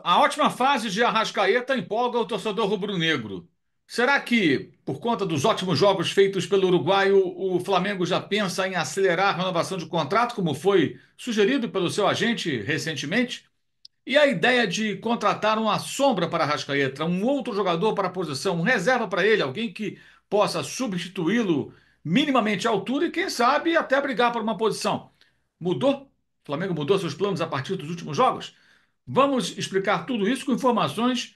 A ótima fase de Arrascaeta empolga o torcedor rubro-negro. Será que, por conta dos ótimos jogos feitos pelo uruguaio, o Flamengo já pensa em acelerar a renovação de contrato, como foi sugerido pelo seu agente recentemente? E a ideia de contratar uma sombra para Arrascaeta, um outro jogador para a posição, um reserva para ele, alguém que possa substituí-lo minimamente à altura e, quem sabe, até brigar por uma posição. Mudou? O Flamengo mudou seus planos a partir dos últimos jogos? Vamos explicar tudo isso com informações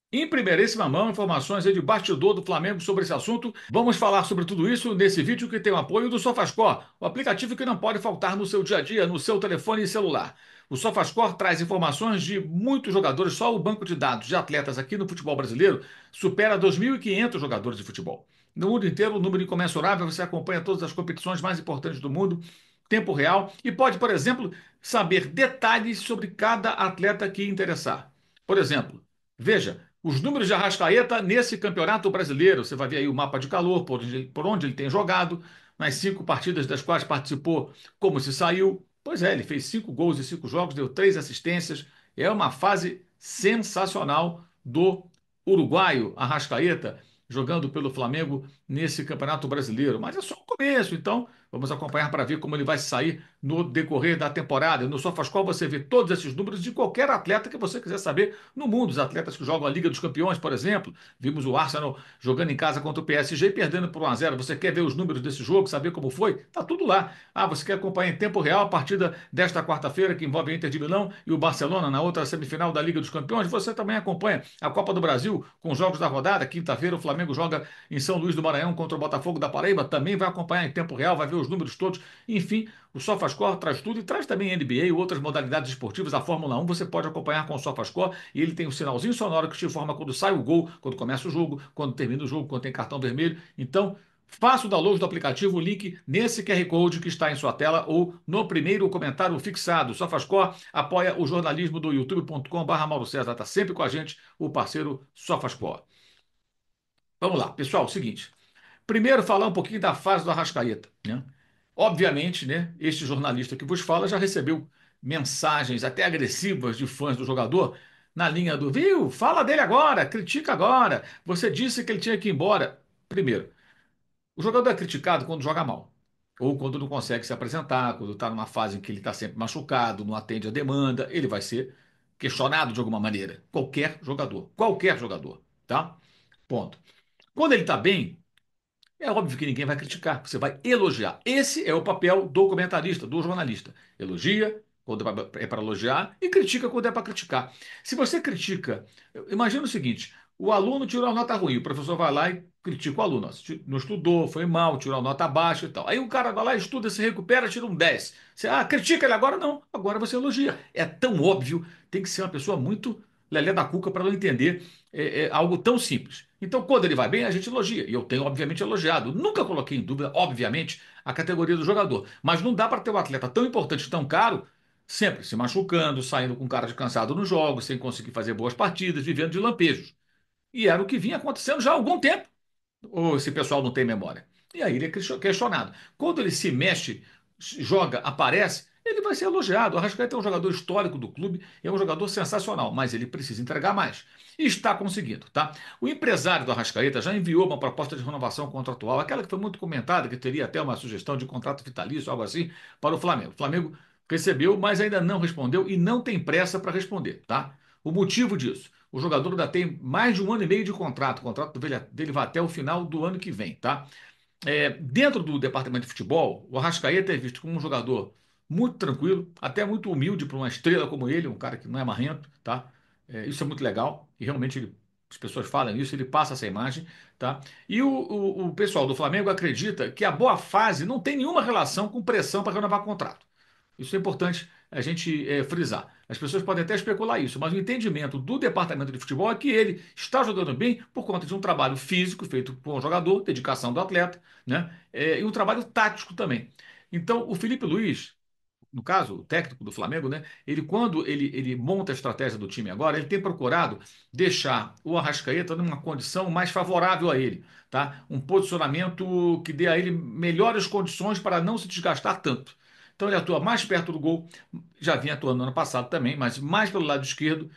em primeiríssima mão, informações aí de bastidor do Flamengo sobre esse assunto. Vamos falar sobre tudo isso nesse vídeo que tem o apoio do SofaScore, o aplicativo que não pode faltar no seu dia a dia, no seu telefone e celular. O SofaScore traz informações de muitos jogadores, só o banco de dados de atletas aqui no futebol brasileiro supera 2.500 jogadores de futebol. No mundo inteiro, um número incomensurável, você acompanha todas as competições mais importantes do mundo, tempo real, e pode, por exemplo, saber detalhes sobre cada atleta que interessar. Por exemplo, veja os números de Arrascaeta nesse campeonato brasileiro. Você vai ver aí o mapa de calor, por onde ele tem jogado, nas 5 partidas das quais participou, como se saiu. Pois é, ele fez 5 gols em 5 jogos, deu 3 assistências. É uma fase sensacional do uruguaio Arrascaeta, jogando pelo Flamengo nesse campeonato brasileiro. Mas é só o começo, então vamos acompanhar para ver como ele vai sair no decorrer da temporada. No SofaScore você vê todos esses números de qualquer atleta que você quiser saber no mundo. Os atletas que jogam a Liga dos Campeões, por exemplo. Vimos o Arsenal jogando em casa contra o PSG e perdendo por 1-0. Você quer ver os números desse jogo, saber como foi? Tá tudo lá. Ah, você quer acompanhar em tempo real a partida desta quarta-feira que envolve a Inter de Milão e o Barcelona na outra semifinal da Liga dos Campeões? Você também acompanha a Copa do Brasil com os jogos da rodada. Quinta-feira o Flamengo joga em São Luís do Maranhão contra o Botafogo da Paraíba. Também vai acompanhar em tempo real, vai ver os números todos. Enfim, o SofaScore traz tudo e traz também NBA e outras modalidades esportivas. A Fórmula 1 você pode acompanhar com o SofaScore e ele tem um sinalzinho sonoro que te informa quando sai o gol, quando começa o jogo, quando termina o jogo, quando tem cartão vermelho. Então, faça o download do aplicativo, o link nesse QR Code que está em sua tela ou no primeiro comentário fixado. O SofaScore apoia o jornalismo do youtube.com/. Mauro César está sempre com a gente, o parceiro SofaScore. Vamos lá, pessoal, seguinte. Primeiro, falar um pouquinho da fase do Arrascaeta, né? Obviamente, né, este jornalista que vos fala já recebeu mensagens até agressivas de fãs do jogador na linha do viu, fala dele agora, critica agora. Você disse que ele tinha que ir embora. Primeiro, o jogador é criticado quando joga mal, ou quando não consegue se apresentar, quando está numa fase em que ele está sempre machucado, não atende a demanda, ele vai ser questionado de alguma maneira. Qualquer jogador, tá? Ponto. Quando ele está bem, é óbvio que ninguém vai criticar, você vai elogiar. Esse é o papel do comentarista, do jornalista. Elogia quando é para elogiar e critica quando é para criticar. Se você critica, imagina o seguinte: o aluno tirou uma nota ruim, o professor vai lá e critica o aluno. Ó, não estudou, foi mal, tirou uma nota baixa e tal. Aí o cara vai lá, estuda, se recupera, tira um 10. Você, critica ele agora? Não, agora você elogia. É tão óbvio, tem que ser uma pessoa muito lelé da cuca para não entender algo tão simples. Então, quando ele vai bem, a gente elogia. E eu tenho, obviamente, elogiado. Nunca coloquei em dúvida, obviamente, a categoria do jogador. Mas não dá para ter um atleta tão importante, tão caro, sempre se machucando, saindo com cara de cansado nos jogos, sem conseguir fazer boas partidas, vivendo de lampejos. E era o que vinha acontecendo já há algum tempo. Ou esse pessoal não tem memória. E aí ele é questionado. Quando ele se mexe, joga, aparece, ele vai ser elogiado. O Arrascaeta é um jogador histórico do clube, é um jogador sensacional, mas ele precisa entregar mais. E está conseguindo, tá? O empresário do Arrascaeta já enviou uma proposta de renovação contratual, aquela que foi muito comentada, que teria até uma sugestão de contrato vitalício, algo assim, para o Flamengo. O Flamengo recebeu, mas ainda não respondeu e não tem pressa para responder, tá? O motivo disso: o jogador ainda tem mais de 1 ano e meio de contrato. O contrato dele vai até o final do ano que vem, tá? Dentro do departamento de futebol, o Arrascaeta é visto como um jogador muito tranquilo, até muito humilde para uma estrela como ele, um cara que não é marrento, tá? Isso é muito legal e realmente as pessoas falam isso, ele passa essa imagem, tá? E o pessoal do Flamengo acredita que a boa fase não tem nenhuma relação com pressão para renovar contrato. Isso é importante a gente frisar. As pessoas podem até especular isso, mas o entendimento do departamento de futebol é que ele está jogando bem por conta de um trabalho físico feito por um jogador, dedicação do atleta, né? E um trabalho tático também. Então, o Felipe Luiz, no caso, o técnico do Flamengo, né? Ele, quando ele monta a estratégia do time agora, ele tem procurado deixar o Arrascaeta numa condição mais favorável a ele, tá? Um posicionamento que dê a ele melhores condições para não se desgastar tanto. Então ele atua mais perto do gol, já vinha atuando no ano passado também, mas mais pelo lado esquerdo,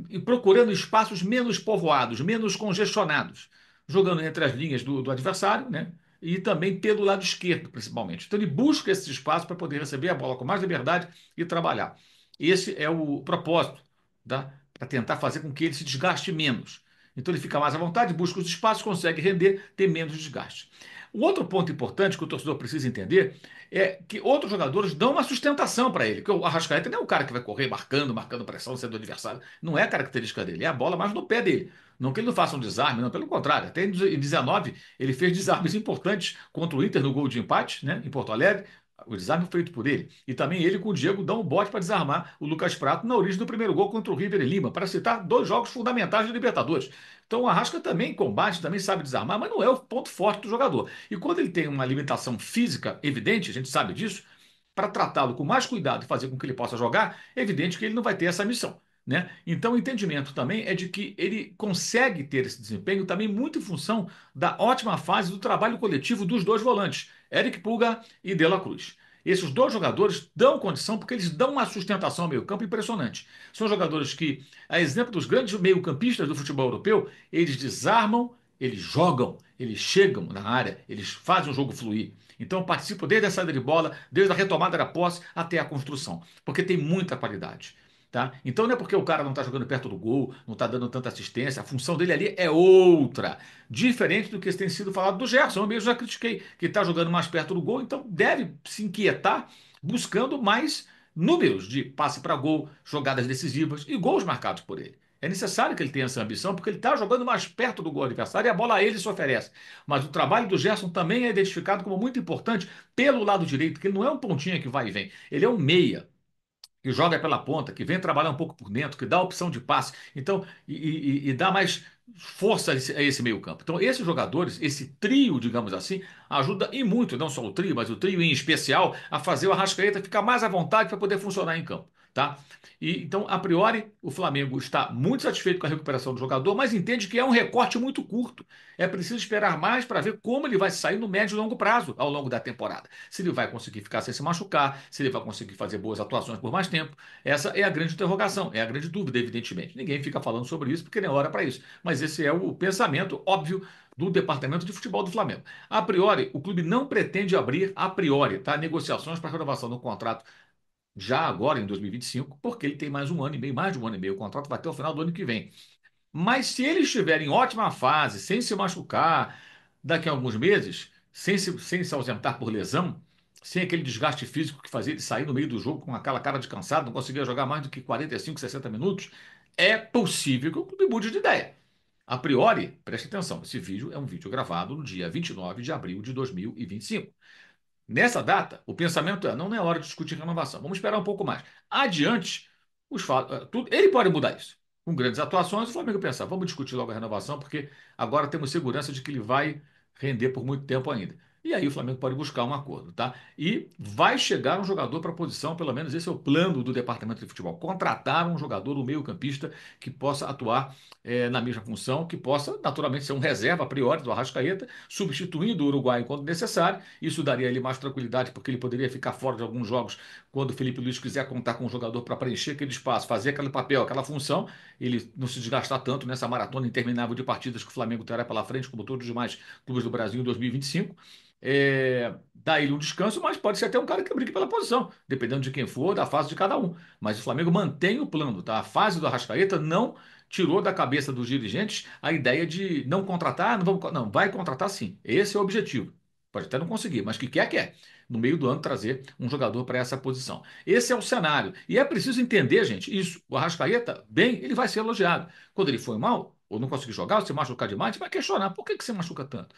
e procurando espaços menos povoados, menos congestionados, jogando entre as linhas do adversário, né? E também pelo lado esquerdo, principalmente. Então ele busca esses espaços para poder receber a bola com mais liberdade e trabalhar. Esse é o propósito, tá? Para tentar fazer com que ele se desgaste menos. Então ele fica mais à vontade, busca os espaços, consegue render, ter menos desgaste. O outro ponto importante que o torcedor precisa entender é que outros jogadores dão uma sustentação para ele. Que o Arrascaeta não é o cara que vai correr marcando, marcando pressão, sendo adversário. Não é a característica dele, é a bola mais no pé dele. Não que ele não faça um desarme, não, pelo contrário. Até em 19 ele fez desarmes importantes contra o Inter no gol de empate, né, em Porto Alegre. O desarme feito por ele. E também ele com o Diego dão um bote para desarmar o Lucas Prato na origem do primeiro gol contra o River e Lima, para citar dois jogos fundamentais da Libertadores. Então o Arrasca também combate, também sabe desarmar, mas não é o ponto forte do jogador. E quando ele tem uma limitação física evidente, a gente sabe disso, para tratá-lo com mais cuidado e fazer com que ele possa jogar, é evidente que ele não vai ter essa missão. Né? Então, o entendimento também é de que ele consegue ter esse desempenho também muito em função da ótima fase do trabalho coletivo dos dois volantes, Eric Pulgar e De La Cruz. Esses dois jogadores dão condição porque eles dão uma sustentação ao meio-campo impressionante. São jogadores que, a exemplo dos grandes meio-campistas do futebol europeu, eles desarmam, eles jogam, eles chegam na área, eles fazem o jogo fluir. Então, eu participo desde a saída de bola, desde a retomada da posse até a construção, porque tem muita qualidade. Tá? Então não é porque o cara não está jogando perto do gol, não está dando tanta assistência, a função dele ali é outra, diferente do que tem sido falado do Gerson. Eu mesmo já critiquei que está jogando mais perto do gol, então deve se inquietar buscando mais números de passe para gol, jogadas decisivas e gols marcados por ele. É necessário que ele tenha essa ambição, porque ele está jogando mais perto do gol adversário e a bola a ele se oferece. Mas o trabalho do Gerson também é identificado como muito importante pelo lado direito, porque ele não é um pontinha que vai e vem, ele é um meia que joga pela ponta, que vem trabalhar um pouco por dentro, que dá opção de passe, então e dá mais força a esse meio-campo. Então, esses jogadores, esse trio, digamos assim, ajuda e muito, não só o trio, mas o trio em especial, a fazer o Arrascaeta ficar mais à vontade para poder funcionar em campo. Tá? Então, a priori, o Flamengo está muito satisfeito com a recuperação do jogador, mas entende que é um recorte muito curto. É preciso esperar mais para ver como ele vai sair no médio e longo prazo ao longo da temporada. Se ele vai conseguir ficar sem se machucar, se ele vai conseguir fazer boas atuações por mais tempo. Essa é a grande interrogação, é a grande dúvida, evidentemente. Ninguém fica falando sobre isso porque nem hora para isso. Mas esse é o pensamento óbvio do Departamento de Futebol do Flamengo. A priori, o clube não pretende abrir, a priori, tá, negociações para renovação do contrato já agora em 2025, porque ele tem mais um ano e meio, mais de um ano e meio. O contrato vai até o final do ano que vem. Mas se ele estiver em ótima fase, sem se machucar, daqui a alguns meses, sem se ausentar por lesão, sem aquele desgaste físico que fazia ele sair no meio do jogo com aquela cara de cansado, não conseguia jogar mais do que 45, 60 minutos, é possível que o clube mude de ideia. A priori, preste atenção, esse vídeo é um vídeo gravado no dia 29 de abril de 2025. Nessa data, o pensamento é: não é hora de discutir renovação, vamos esperar um pouco mais. Adiante, os fatos, tudo, ele pode mudar isso. Com grandes atuações, o Flamengo pensa: vamos discutir logo a renovação, porque agora temos segurança de que ele vai render por muito tempo ainda. E aí o Flamengo pode buscar um acordo, tá? E vai chegar um jogador para a posição, pelo menos esse é o plano do departamento de futebol. Contratar um jogador, um meio-campista, que possa atuar na mesma função, que possa, naturalmente, ser um reserva a priori do Arrascaeta, substituindo o Uruguai quando necessário. Isso daria a ele mais tranquilidade, porque ele poderia ficar fora de alguns jogos quando o Felipe Luiz quiser contar com um jogador para preencher aquele espaço, fazer aquele papel, aquela função, ele não se desgastar tanto nessa maratona interminável de partidas que o Flamengo terá pela frente, como todos os demais clubes do Brasil em 2025. Dá ele um descanso, mas pode ser até um cara que brigue pela posição, dependendo de quem for, da fase de cada um. Mas o Flamengo mantém o plano, tá? A fase do Arrascaeta não tirou da cabeça dos dirigentes a ideia de não contratar, não, vamos, não, vai contratar sim. Esse é o objetivo. Pode até não conseguir, mas que quer, quer. No meio do ano, trazer um jogador para essa posição. Esse é o cenário. E é preciso entender, gente, isso. O Arrascaeta, bem, ele vai ser elogiado. Quando ele foi mal, ou não conseguir jogar, ou se machucar demais, a gente vai questionar. Por que você machuca tanto?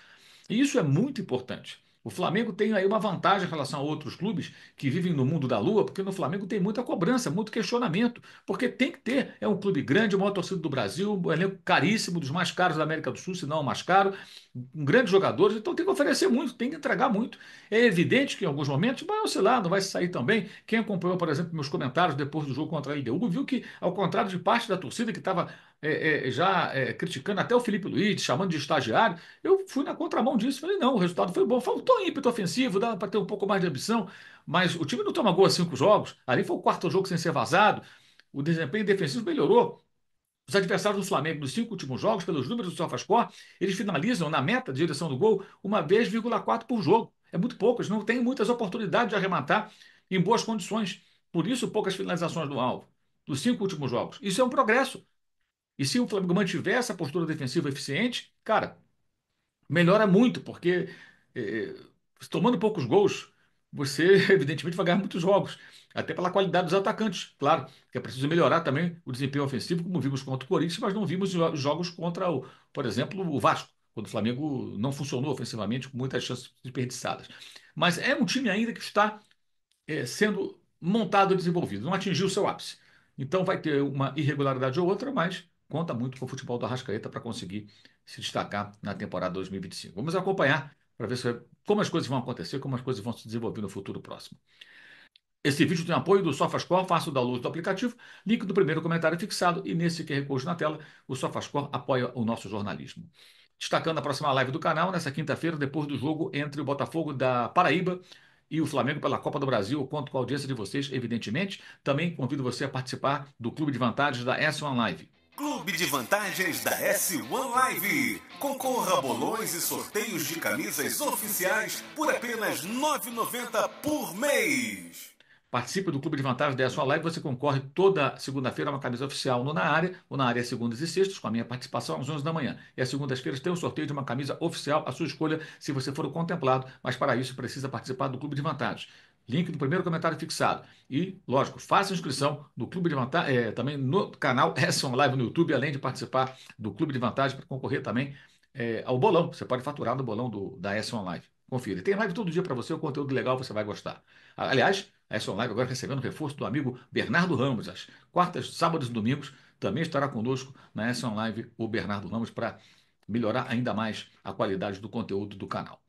E isso é muito importante. O Flamengo tem aí uma vantagem em relação a outros clubes que vivem no mundo da lua, porque no Flamengo tem muita cobrança, muito questionamento, porque tem que ter. É um clube grande, a maior torcida do Brasil, um elenco caríssimo, dos mais caros da América do Sul, se não o mais caro, com grandes jogadores, então tem que oferecer muito, tem que entregar muito. É evidente que em alguns momentos vai oscilar, não vai sair também. Quem acompanhou, por exemplo, meus comentários depois do jogo contra a LDU, viu que, ao contrário de parte da torcida que estava já criticando até o Felipe Luiz, chamando de estagiário, eu fui na contramão disso. Falei, não, o resultado foi bom. Faltou ímpeto ofensivo, dava para ter um pouco mais de ambição, mas o time não toma gol a 5 jogos. Ali foi o quarto jogo sem ser vazado. O desempenho defensivo melhorou. Os adversários do Flamengo nos 5 últimos jogos, pelos números do SofaScore, eles finalizam na meta de direção do gol uma vez, 4 por jogo. É muito pouco, eles não têm muitas oportunidades de arrematar em boas condições. Por isso, poucas finalizações no alvo dos 5 últimos jogos. Isso é um progresso. E se o Flamengo mantiver essa postura defensiva eficiente, cara, melhora muito, porque eh, tomando poucos gols, você evidentemente vai ganhar muitos jogos, até pela qualidade dos atacantes. Claro que é preciso melhorar também o desempenho ofensivo, como vimos contra o Corinthians, mas não vimos jogos contra, por exemplo, o Vasco, quando o Flamengo não funcionou ofensivamente, com muitas chances desperdiçadas. Mas é um time ainda que está sendo montado e desenvolvido, não atingiu o seu ápice. Então vai ter uma irregularidade ou outra, mas conta muito com o futebol do Arrascaeta para conseguir se destacar na temporada 2025. Vamos acompanhar para ver como as coisas vão acontecer, como as coisas vão se desenvolver no futuro próximo. Esse vídeo tem apoio do SofaScore, faça o download do aplicativo, link no primeiro comentário fixado e nesse QR Code na tela, o SofaScore apoia o nosso jornalismo. Destacando a próxima live do canal, nessa quinta-feira, depois do jogo entre o Botafogo da Paraíba e o Flamengo pela Copa do Brasil. Eu conto com a audiência de vocês, evidentemente. Também convido você a participar do Clube de Vantagens da S1 Live. Clube de Vantagens da S1 Live. Concorra a bolões e sorteios de camisas oficiais por apenas R$ 9,90 por mês. Participe do Clube de Vantagens da sua live. Você concorre toda segunda-feira a uma camisa oficial no Na Área. O Na Área é segundas e sextas, com a minha participação às 11 da manhã. E às segundas-feiras tem um sorteio de uma camisa oficial, a sua escolha, se você for o contemplado. Mas para isso precisa participar do Clube de Vantagens. Link no primeiro comentário fixado. E, lógico, faça a inscrição do Clube de Vantagens, também no canal S1 Live no YouTube, além de participar do Clube de Vantagens para concorrer também ao bolão. Você pode faturar no bolão da S1 Live. Confira. Tem live todo dia para você, o conteúdo legal você vai gostar. Aliás, a S1 Live agora recebendo reforço do amigo Bernardo Ramos. Às quartas, sábados e domingos também estará conosco na S1 Live o Bernardo Ramos para melhorar ainda mais a qualidade do conteúdo do canal.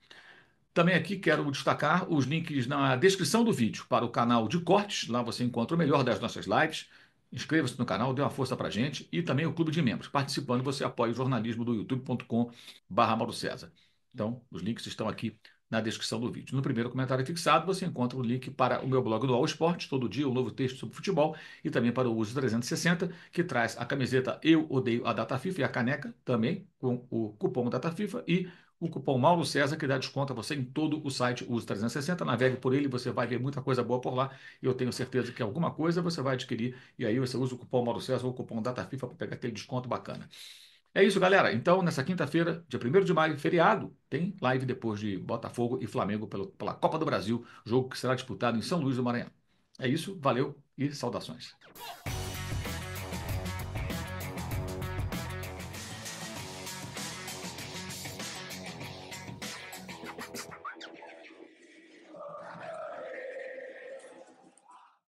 Também aqui quero destacar os links na descrição do vídeo para o canal de cortes. Lá você encontra o melhor das nossas lives. Inscreva-se no canal, dê uma força para a gente. E também o Clube de Membros. Participando, você apoia o jornalismo do youtube.com/Mauro César. Então, os links estão aqui na descrição do vídeo. No primeiro comentário fixado, você encontra o link para o meu blog do All Sport, todo dia um novo texto sobre futebol, e também para o Uso 360, que traz a camiseta Eu Odeio a Data FIFA e a caneca, também com o cupom Data FIFA e o cupom Mauro César, que dá desconto a você em todo o site Uso 360. Navegue por ele, você vai ver muita coisa boa por lá. E eu tenho certeza que alguma coisa você vai adquirir. E aí você usa o cupom Mauro César ou o cupom Data FIFA para pegar aquele desconto bacana. É isso, galera. Então, nessa quinta-feira, dia 1º de maio, feriado, tem live depois de Botafogo e Flamengo pela Copa do Brasil, jogo que será disputado em São Luís do Maranhão. É isso, valeu e saudações.